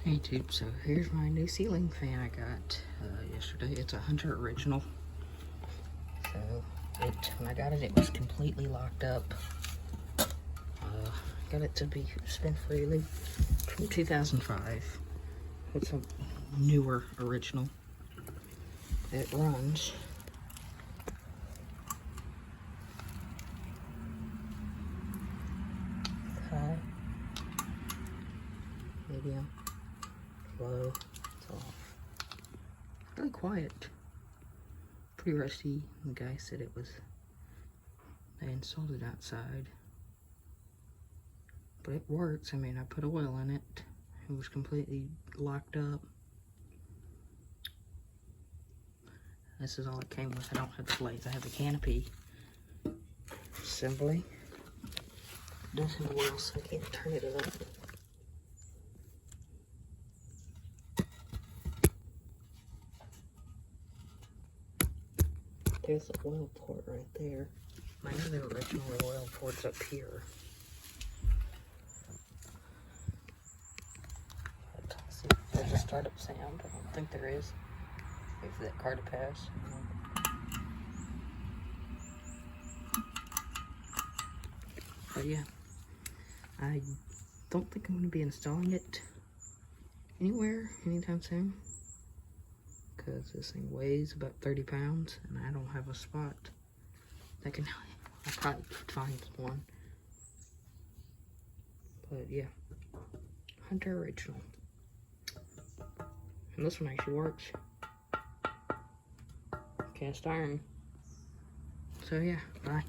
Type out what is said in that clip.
Hey YouTube, so here's my new ceiling fan I got yesterday. It's a Hunter original. So when I got it, it was completely locked up. Got it to be spin freely from 2005. It's a newer original. It runs high, medium, low, it's off. Really quiet. Pretty rusty. The guy said it was, they installed it outside. But it works. I mean, I put oil in it. It was completely locked up. This is all it came with. I don't have the blades. I have the canopy assembly. It does have oil, so I can't turn it up. There's the oil port right there. My other original oil port's up here. Let's see if there's a startup sound. I don't think there is. Wait for that car to pass. But yeah, I don't think I'm going to be installing it anywhere anytime soon, because this thing weighs about 30 pounds and I don't have a spot that can, I probably could find one. But yeah, Hunter original. And this one actually works. Cast iron. So yeah, bye.